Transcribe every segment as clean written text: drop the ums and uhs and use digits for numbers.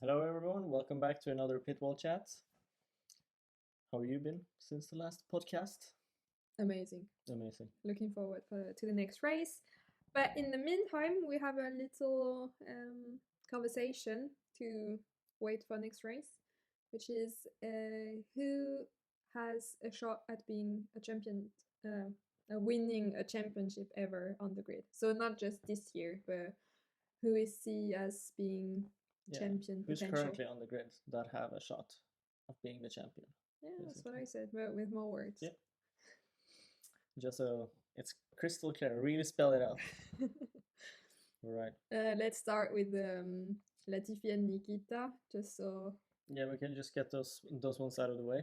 Hello, everyone. Welcome back to another Pitwall chat. How have you been since the last podcast? Amazing. Amazing. Looking forward to the next race. But in the meantime, we have a little conversation to wait for next race, which is who has a shot at being a champion, winning a championship ever on the grid. So not just this year, but who is seen as being champion Who's potential. currently on the grid that have a shot of being the champion? Yeah, that's what I said, but with more words. Yeah. Just so it's crystal clear, really spell it out. Right. Let's start with Latifi and Nikita, just so. Yeah, we can just get those ones out of the way.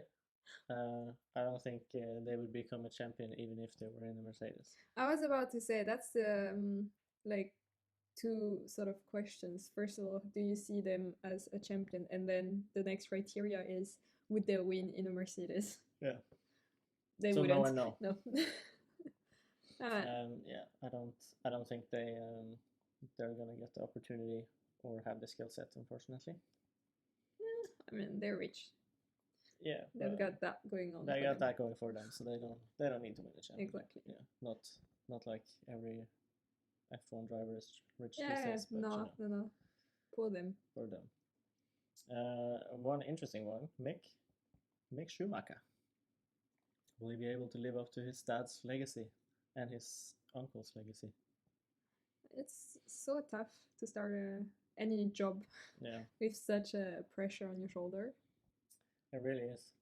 I don't think they would become a champion even if they were in the Mercedes. I was about to say that's the like two sort of questions. First of all, do you see them as a champion? And then the next criteria is would they win in a Mercedes? Yeah. They so wouldn't. No and no. No. Yeah, I don't think they're gonna get the opportunity or have the skill set, unfortunately. I mean, they're rich. Yeah, they've got that going on. They got that going for them, so they don't need to win the championship. Exactly. Yeah, not like every F1 driver is rich these days. But, no. For them. One interesting one, Mick Schumacher. Will he be able to live up to his dad's legacy and his uncle's legacy? It's so tough to start any job with such a pressure on your shoulder. It really is.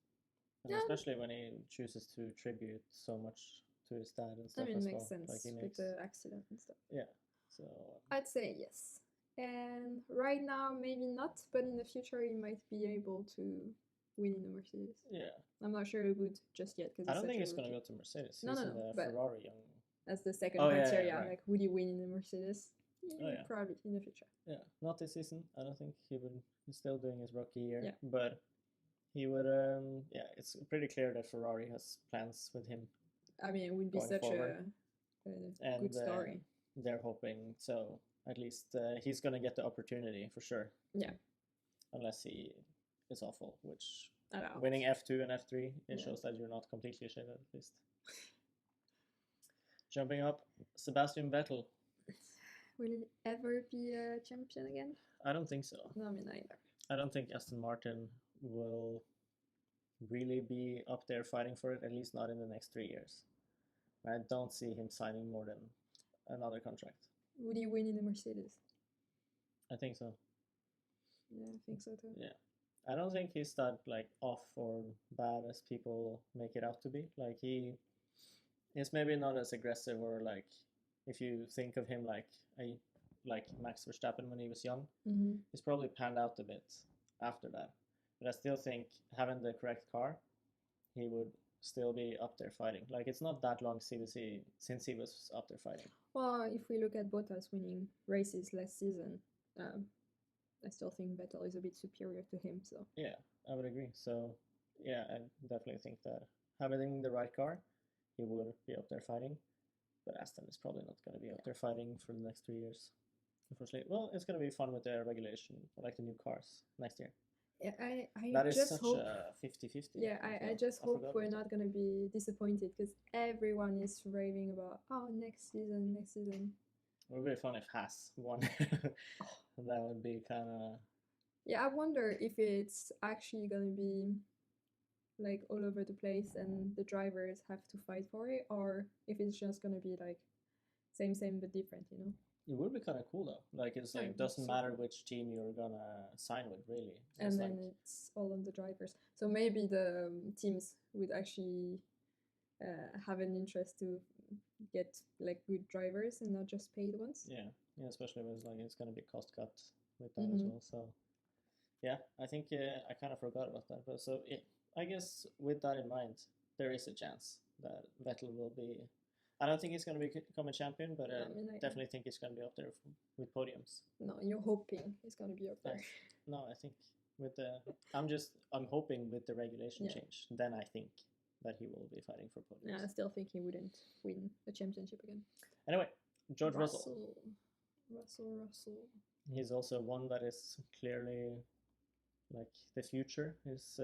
And especially when he chooses to tribute so much to his dad and stuff. It makes sense with the accident and stuff. Yeah, so I'd say yes. And right now, maybe not, but in the future, he might be able to win in the Mercedes. Yeah. I'm not sure he would just yet. I don't think he's going to go to Mercedes. No, he's in the Ferrari. That's the second criteria. Right. Like, would he win in the Mercedes? Probably in the future. Yeah, not this season. I don't think he would. He's still doing his rookie year. Yeah. But he would. It's pretty clear that Ferrari has plans with him. I mean, it would be such a good story. They're hoping so. At least he's going to get the opportunity for sure. Yeah. Unless he is awful, which I winning F2 and F3, it shows that you're not completely shit at least. Jumping up, Sebastian Vettel. Will he ever be a champion again? I don't think so. No, me neither. I don't think Aston Martin will really be up there fighting for it, at least not in the next 3 years. I don't see him signing more than another contract. Would he win in the Mercedes? I think so. Yeah, I think so too. Yeah. I don't think he's that like off or bad as people make it out to be. Like he's maybe not as aggressive, or like if you think of him like Max Verstappen when he was young, he's probably panned out a bit after that. But I still think having the correct car, he would still be up there fighting. Like it's not that long since he was up there fighting. Well, if we look at Bottas winning races last season, I still think Vettel is a bit superior to him. So yeah, I would agree. So yeah, I definitely think that having the right car, he would be up there fighting. But Aston is probably not going to be up there fighting for the next 3 years. Unfortunately, well, it's going to be fun with the regulation, like the new cars next year. Yeah, that is just such hope, a 50-50. Yeah, I just hope we're not going to be disappointed, because everyone is raving about, next season. It would be fun if Haas won. That would be kind of... Yeah, I wonder if it's actually going to be like all over the place and the drivers have to fight for it, or if it's just going to be like same but different, you know? It would be kind of cool though. Like it's like doesn't matter which team you're gonna sign with, really. And then it's all on the drivers. So maybe the teams would actually have an interest to get like good drivers and not just paid ones. Yeah, especially with like it's gonna be cost cut with that as well. So yeah, I think I kind of forgot about that. But so I guess with that in mind, there is a chance that Vettel will be. I don't think he's going to become a champion, but I definitely think he's going to be up there with podiums. No, you're hoping he's going to be up there. No, I think with the... I'm hoping with the regulation change, then I think that he will be fighting for podiums. Yeah, I still think he wouldn't win a championship again. Anyway, George Russell. Russell. He's also one that is clearly like the future is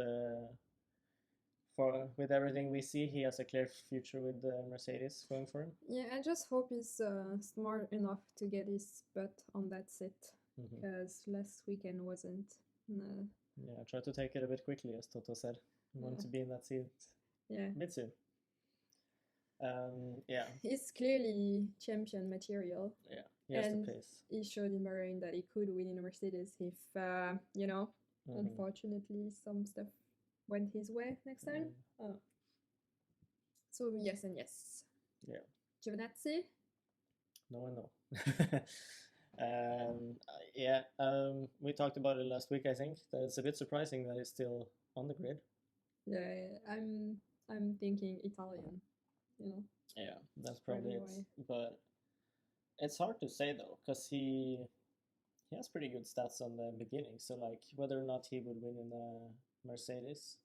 for with everything we see, he has a clear future with Mercedes going for him. Yeah, I just hope he's smart enough to get his butt on that seat, Mhm. because last weekend wasn't. No. Yeah, try to take it a bit quickly, as Toto said. I want Yeah. to be in that seat Yeah, a bit soon. Yeah, he's clearly champion material, yeah, he has the and pace. he showed in Bahrain that he could win in a Mercedes if, you know, Mhm. unfortunately some stuff went his way next time. Mm. So yes and yes. Yeah. Giovinazzi? No, I know. Yeah, we talked about it last week. I think that it's a bit surprising that he's still on the grid. Yeah, I'm thinking Italian, you know. Yeah, that's probably it. Why. But it's hard to say though, because he has pretty good stats on the beginning. So like whether or not he would win in a Mercedes,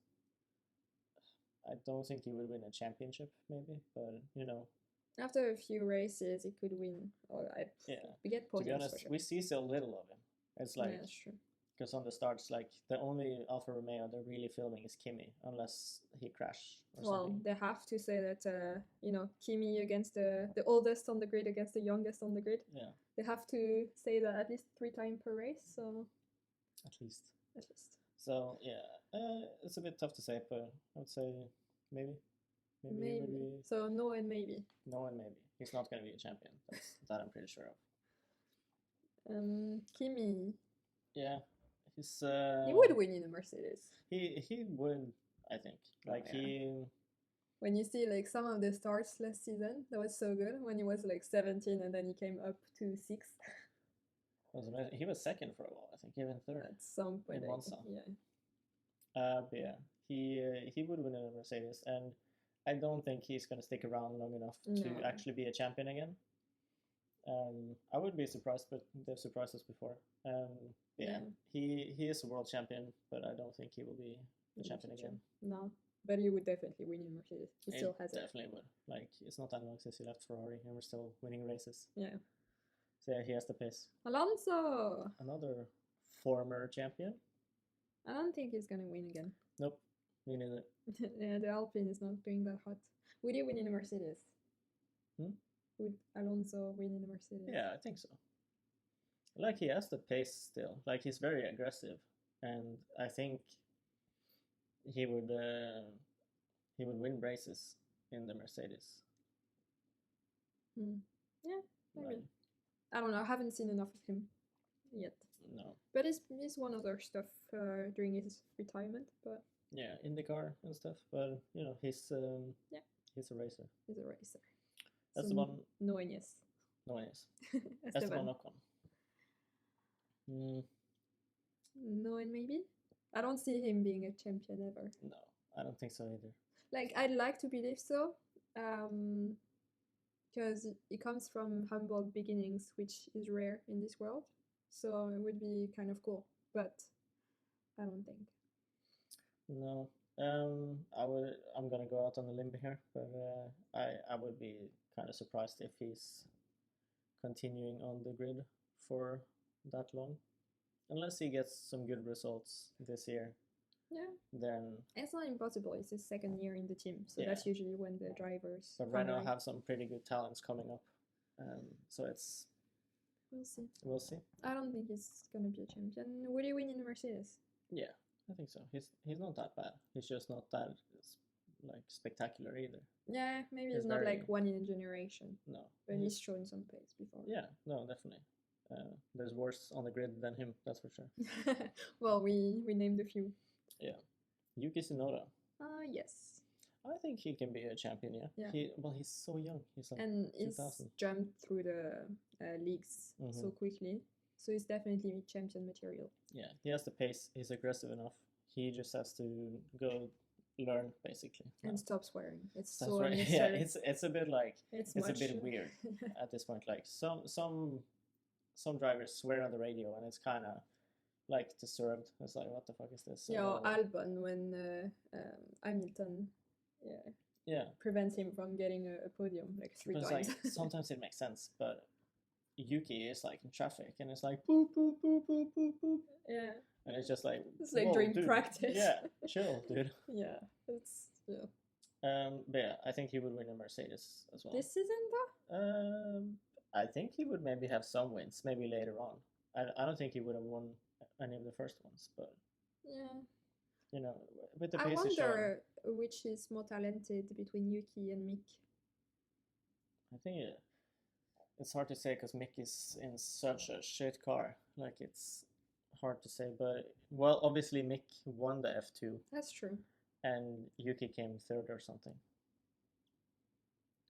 I don't think he would win a championship, maybe. But you know, After a few races, he could win. Or yeah. we get To be podiums honest, for sure. we see so little of him. It's like Yeah, that's true. because on the starts, like the only Alfa Romeo they're really filming is Kimi, unless he crash or Well, something. they have to say that you know, Kimi against the oldest on the grid against the youngest on the grid. Yeah, They have to say that at least 3 times per race. So at least. at least. So yeah, it's a bit tough to say, but I would say maybe, maybe, maybe. So no and maybe. No, and maybe he's not going to be a champion. That I'm pretty sure of. Kimi. Yeah, he's. He would win in a Mercedes. He would, I think. Like yeah. he. When you see like some of the starts last season, that was so good. When he was like 17 and then he came up to 6th. He was second for a while. I think even third. At some point, in Monza. Yeah. But yeah, he would win in a Mercedes, and I don't think he's going to stick around long enough to No. actually be a champion again. I would be surprised, but they've surprised us before. Yeah, he is a world champion, but I don't think he will be the champion again. No, but he would definitely win in Mercedes. He still has it. Definitely would. Like it's not that long since he left Ferrari, and we're still winning races. Yeah. So yeah, he has the pace. Alonso. Another former champion. I don't think he's gonna win again. Nope, me neither. Yeah, the Alpine is not doing that hot. Would he win in a Mercedes? Would Alonso win in a Mercedes? Yeah, I think so. Like he has the pace still. Like he's very aggressive, and I think he would win races in the Mercedes. Yeah, maybe. I don't know. I haven't seen enough of him yet. No. But he's won other stuff during his retirement. But yeah, IndyCar and stuff. But you know, he's a racer. He's a racer. That's the one. No and yes. No and yes. That's the one. Ocon. No and maybe. I don't see him being a champion ever. No, I don't think so either. Like I'd like to believe so, because he comes from humble beginnings, which is rare in this world. So it would be kind of cool, but I don't think. No, I'm gonna go out on a limb here, but I would be kind of surprised if he's continuing on the grid for that long, unless he gets some good results this year. Yeah. Then it's not impossible. It's his second year in the team, so that's usually when the drivers. But Renault have some pretty good talents coming up, so it's. We'll see. We'll see. I don't think he's gonna be a champion. Would he win in a Mercedes? Yeah, I think so. He's not that bad. He's just not that like spectacular either. Yeah, maybe he's not like one in a generation. No, but he's shown some pace before. Yeah, no, definitely. There's worse on the grid than him, that's for sure. Well, we named a few. Yeah, Yuki Tsunoda. Yes. I think he can be a champion. Yeah. He's so young. He's like and he's jumped through the leagues so quickly, so he's definitely champion material. Yeah, he has the pace. He's aggressive enough. He just has to go learn basically and stop swearing. It's so unnecessary. Yeah, it's a bit like it's a bit weird at this point. Like some drivers swear on the radio, and it's kind of like disturbed. It's like, what the fuck is this? Yeah, Albon when Hamilton. Yeah. Prevents him from getting a podium like 3 times. Like, sometimes it makes sense, but Yuki is like in traffic and it's like boop boop boop boop boop boop. Yeah. And It's just like, It's like whoa, during dude, practice. yeah, chill, dude. Yeah, it's yeah. But yeah, I think he would win a Mercedes as well. This season though? I think he would maybe have some wins, maybe later on. I don't think he would have won any of the first ones, but Yeah. you know, with the I pace he's showing, wonder which is more talented between Yuki and Mick. I think it's hard to say because Mick is in such a shit car. Like it's hard to say, but well, obviously Mick won the F2 That's true. and Yuki came third or something.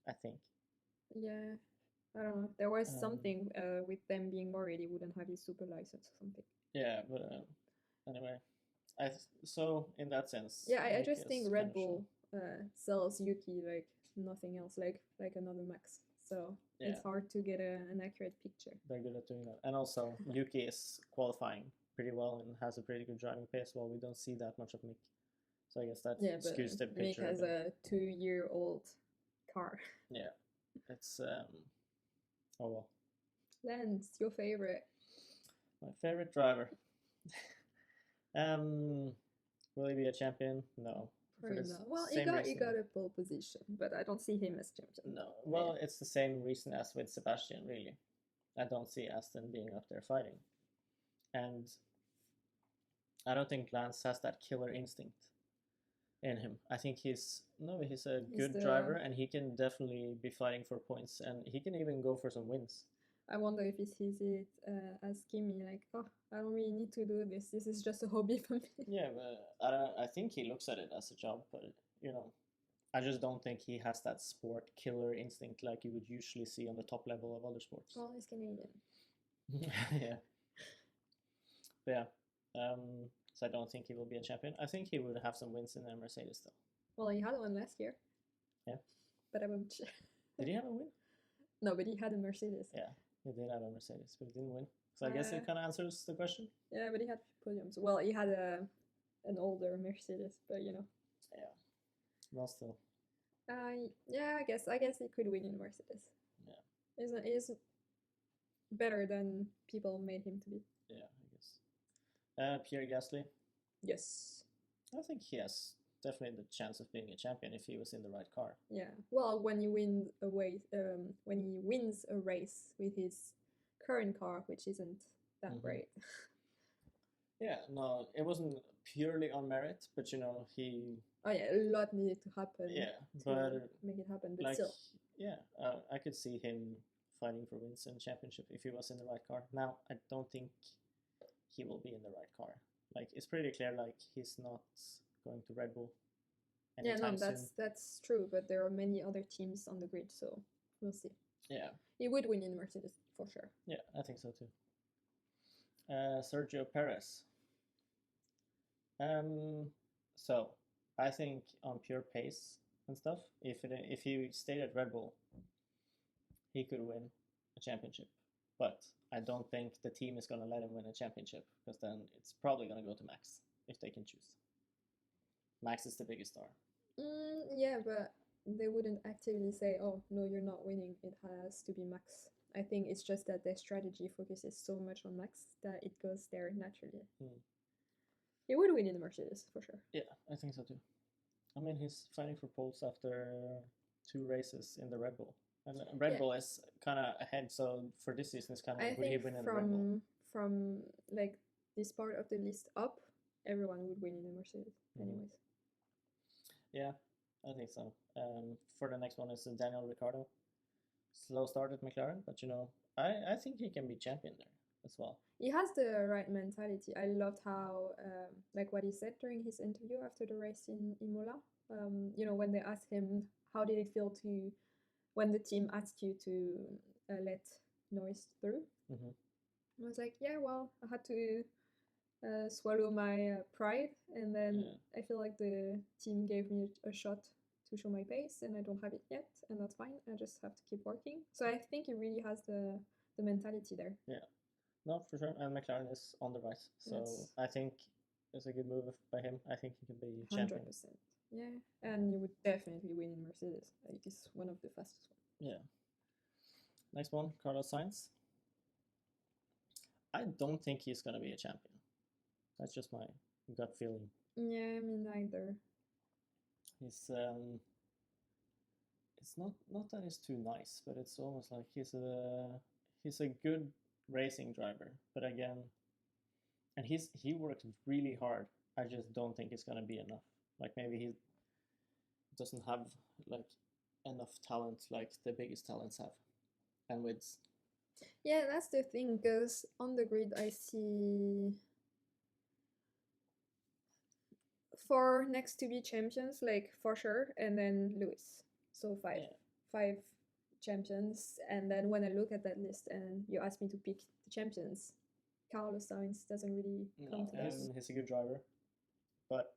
I think. Yeah. I don't know. There was Um, something with them being worried he wouldn't have his super license or something. Yeah, but anyway, so in that sense, Yeah, I Mick just is think kind Red of Bull sells Yuki like nothing else, like another Max. So Yeah. it's hard to get an accurate picture. They're good at doing that, and also Yuki is qualifying pretty well and has a pretty good driving pace. While we don't see that much of Mick, so I guess that Yeah, but skews the Mick picture. has a 2-year-old car. Yeah, it's oh well. Lance, your favorite? My favorite driver. Will he be a champion? No. Probably this not. Well, same he reason. got a pole position, but I don't see him as champion. No. Well, it's the same reason as with Sebastian, really. I don't see Aston being up there fighting. And I don't think Lance has that killer instinct in him. I think he's a good driver, and he can definitely be fighting for points, and he can even go for some wins. I wonder if he sees it as Kimi, like, oh, I don't really need to do this. This is just a hobby for me. Yeah, but I think he looks at it as a job, but you know, I just don't think he has that sport killer instinct like you would usually see on the top level of other sports. Well, he's Canadian. Yeah. But yeah. So I don't think he will be a champion. I think he would have some wins in the Mercedes though. Well, he had one last year. Yeah. But I won't. Did he have a win? No, but he had a Mercedes. Yeah, he did have a Mercedes, but he didn't win. So I guess it kind of answers the question. Yeah, but he had podiums. Well, he had an older Mercedes, but you know. Yeah. Well, still. Yeah, I guess he could win in Mercedes. Yeah. Is better than people made him to be. Yeah, I guess. Pierre Gasly. Yes. I think he has definitely the chance of being a champion if he was in the right car. Yeah. Well, when he wins a race with his current car, which isn't that great. Yeah, no, it wasn't purely on merit, but you know, he... Oh yeah, a lot needed to happen but make it happen, but like, still. Yeah, I could see him fighting for wins in championship if he was in the right car. Now, I don't think he will be in the right car. Like, it's pretty clear, like, he's not going to Red Bull anytime soon. That's true, but there are many other teams on the grid, so we'll see. Yeah. He would win in Mercedes, for sure. Yeah, I think so too. Sergio Perez. So I think on pure pace and stuff, if he stayed at Red Bull, he could win a championship. But I don't think the team is gonna let him win a championship, because then it's probably gonna go to Max if they can choose. Max is the biggest star. Yeah, but they wouldn't actively say, "Oh no, you're not winning. It has to be Max." I think it's just that their strategy focuses so much on Max that it goes there naturally. He would win in the Mercedes, for sure. Yeah, I think so too. I mean, he's fighting for poles after 2 races in the Red Bull. And Red Bull is kind of ahead, so for this season, it's kind of would he win in the Red Bull? From like this part of the list up, everyone would win in the Mercedes, anyways. Yeah, I think so. For the next one is Daniel Ricciardo. Slow start at McLaren, but you know, I think he can be champion there as well. He has the right mentality. I loved how, like what he said during his interview after the race in Imola. You know, when they asked him how did it feel to, when the team asked you to let Norris through. I was like, yeah, well, I had to swallow my pride, and then I feel like the team gave me a shot to show my pace, and I don't have it yet, and that's fine. I just have to keep working. So I think he really has the mentality there. Yeah, no, for sure. And McLaren is on the rise, so I think it's a good move by him. I think he can be champion. 100%. Yeah, and you would definitely win in Mercedes. Like, it's one of the fastest ones. Yeah. Next one, Carlos Sainz. I don't think he's gonna be a champion. That's just my gut feeling. Yeah, me neither. He's it's not that he's too nice, but it's almost like he's a good racing driver. But again, and he works really hard. I just don't think it's gonna be enough. Like maybe he doesn't have like enough talent like the biggest talents have, and with Yeah, that's the thing, because on the grid I see four next to be champions, like for sure, and then Lewis. So five. yeah. Five champions. And then when I look at that list and you ask me to pick the champions, Carlos Sainz doesn't really come to that. He's a good driver, but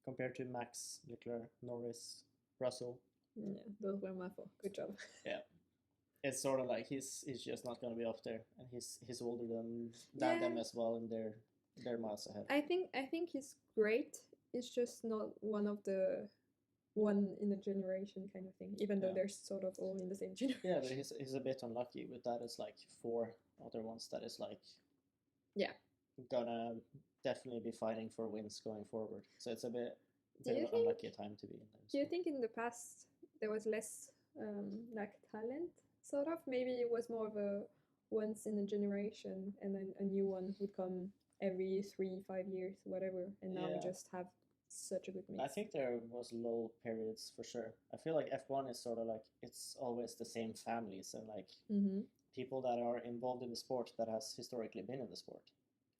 compared to Max, Leclerc, Norris, Russell, Yeah, those were my four. Good job. yeah, it's sort of like he's just not going to be up there, and he's older than them as well, and they're miles ahead. I think he's great. It's just not one of the one in a generation kind of thing, even though they're sort of all in the same generation. Yeah, but he's a bit unlucky with that. It's like four other ones that is like gonna definitely be fighting for wins going forward. So it's a bit of an unlucky time to be in there. Do you think in the past there was less like talent, sort of? Maybe it was more of a once in a generation, and then a new one would come every 3-5 years, whatever. And now we just have such a good mix. I think there was lull periods for sure. I feel like F1 is sort of like it's always the same families and like people that are involved in the sport that has historically been in the sport.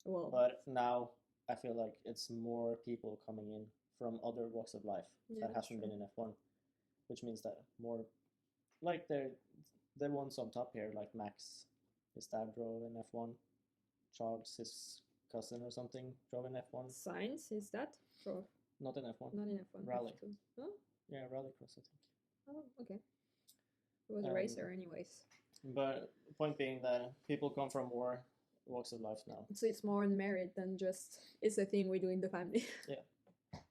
Well, but now I feel like it's more people coming in from other walks of life that hasn't been in F1, which means that more like the ones on top here, like Max, his dad drove in F1, Charles, his cousin or something, drove in F1. Sainz, is that drove? Not in F1. Not in F1. Rally. Oh? Yeah, rallycross, I think. Oh, okay. It was a racer anyways. But point being that people come from more walks of life now. So it's more on merit than just, it's a thing we do in the family. Yeah.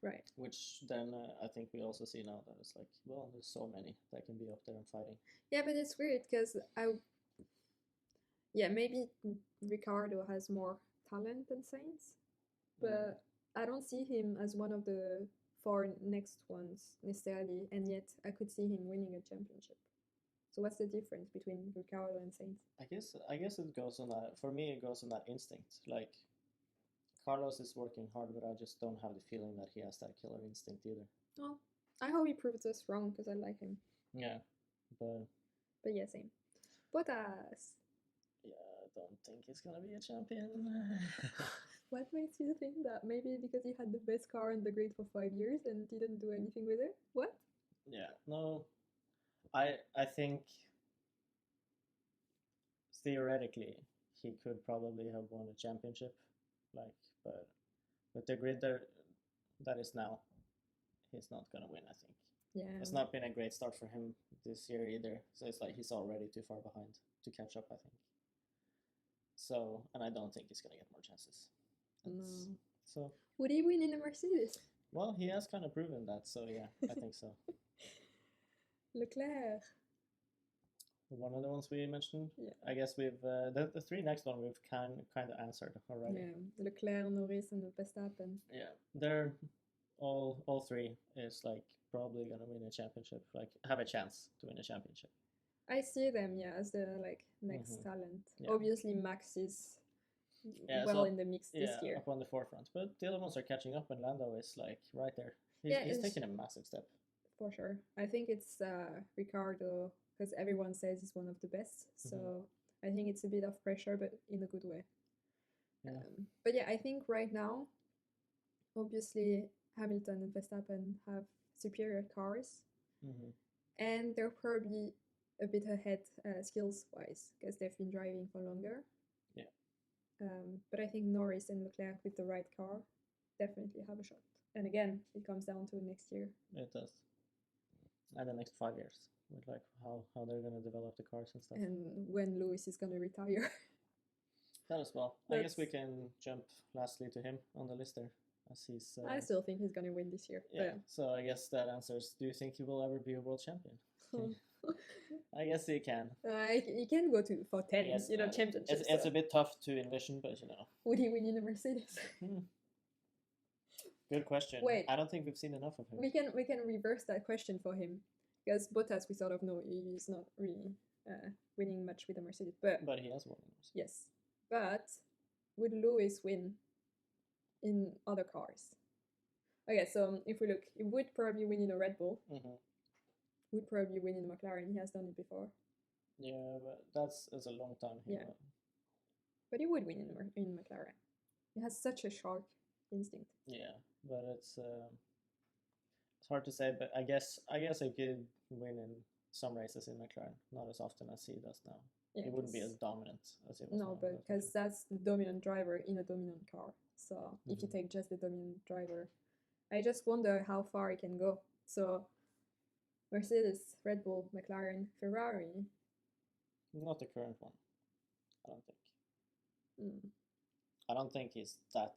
Right. Which then I think we also see now that it's like, well, there's so many that can be up there and fighting. Yeah, but it's weird because maybe Ricardo has more talent than Sainz, but I don't see him as one of the four next ones necessarily, and yet I could see him winning a championship. So what's the difference between Ricardo and Sainz? I guess it goes on that. For me, it goes on that instinct. Like Carlos is working hard, but I just don't have the feeling that he has that killer instinct either. Oh, I hope he proves us wrong because I like him. Yeah, but yeah, same. Bottas. Yeah, I don't think he's gonna be a champion. What makes you think that? Maybe because he had the best car in the grid for 5 years and didn't do anything with it? What? Yeah, no. I think theoretically he could probably have won a championship, like, but with the grid that is now, he's not gonna win. I think. Yeah. It's not been a great start for him this year either. So it's like he's already too far behind to catch up, I think. So, and I don't think he's gonna get more chances. No. So. Would he win in a Mercedes? Well, he has kind of proven that. So yeah, I think so. Leclerc. One of the ones we mentioned. Yeah. I guess we've the three next one we've kind of answered already. Yeah, Leclerc, Norris, and Verstappen. Yeah, they're all three is like probably gonna win a championship. Like have a chance to win a championship. I see them, as the like next talent. Yeah. Obviously, Max is in the mix this year. Up on the forefront. But the other ones are catching up, and Lando is like right there. He's taking a massive step. For sure. I think it's Ricardo, because everyone says he's one of the best. So I think it's a bit of pressure, but in a good way. Yeah. But yeah, I think right now, obviously, Hamilton and Verstappen have superior cars. And they're probably a bit ahead skills-wise, because they've been driving for longer. Yeah. But I think Norris and Leclerc with the right car definitely have a shot. And again, it comes down to next year. It does. And the next 5 years, with like how they're going to develop the cars and stuff. And when Lewis is going to retire. That as well. I guess we can jump lastly to him on the list there. As he's, I still think he's going to win this year. Yeah, so I guess that answers, do you think he will ever be a world champion? I guess he can. He can go for 10, championships. It's a bit tough to envision, but Would he win in a Mercedes? Good question. Wait. I don't think we've seen enough of him. We can reverse that question for him, because Bottas we sort of know he's not really winning much with the Mercedes, but he has won. yes. But would Lewis win in other cars? Okay, so if we look, he would probably win in a Red Bull. Mm-hmm. Would probably win in McLaren. He has done it before. Yeah, but that's a long time. Yeah. But he would win in McLaren. He has such a sharp instinct. Yeah, but it's hard to say. But I guess he could win in some races in McLaren, not as often as he does now. Yeah, he wouldn't be as dominant as he was. No, but because that's the dominant driver in a dominant car. So if you take just the dominant driver, I just wonder how far he can go. So Mercedes, Red Bull, McLaren, Ferrari. Not the current one, I don't think. I don't think he's that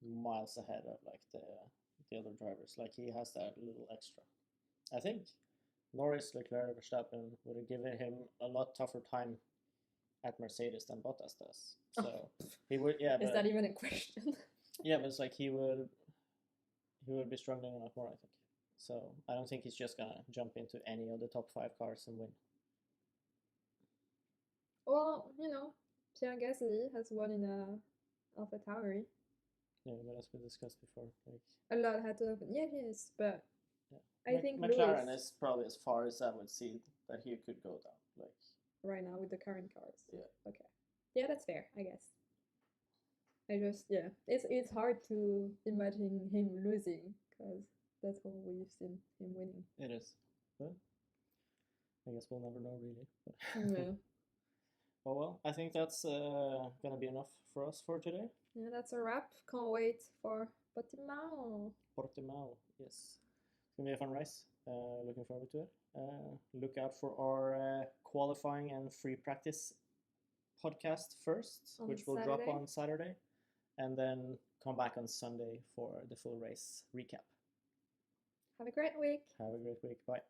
miles ahead of like the other drivers. Like he has that little extra. I think Norris, Leclerc, Verstappen would have given him a lot tougher time at Mercedes than Bottas does. So he would, yeah. Is that even a question? Yeah, but it's like he would be struggling a lot more, I think. So I don't think he's just gonna jump into any of the top 5 cars and win. Well, Pierre Gasly has won in a AlphaTauri. Yeah, but as we discussed before, like a lot had to happen. Yeah, he is, but yeah. I think McLaren is probably as far as I would see that he could go down. Like right now with the current cars. Yeah. Okay. Yeah, that's fair, I guess. It's hard to imagine him losing because that's all we've seen him winning. It is, but I guess we'll never know really. Yeah. Well, I think that's gonna be enough for us for today. Yeah, that's a wrap. Can't wait for Portimao. Portimao, yes. It's gonna be a fun race. Looking forward to it. Look out for our qualifying and free practice podcast first, which will drop on Saturday, and then come back on Sunday for the full race recap. Have a great week. Have a great week. Bye.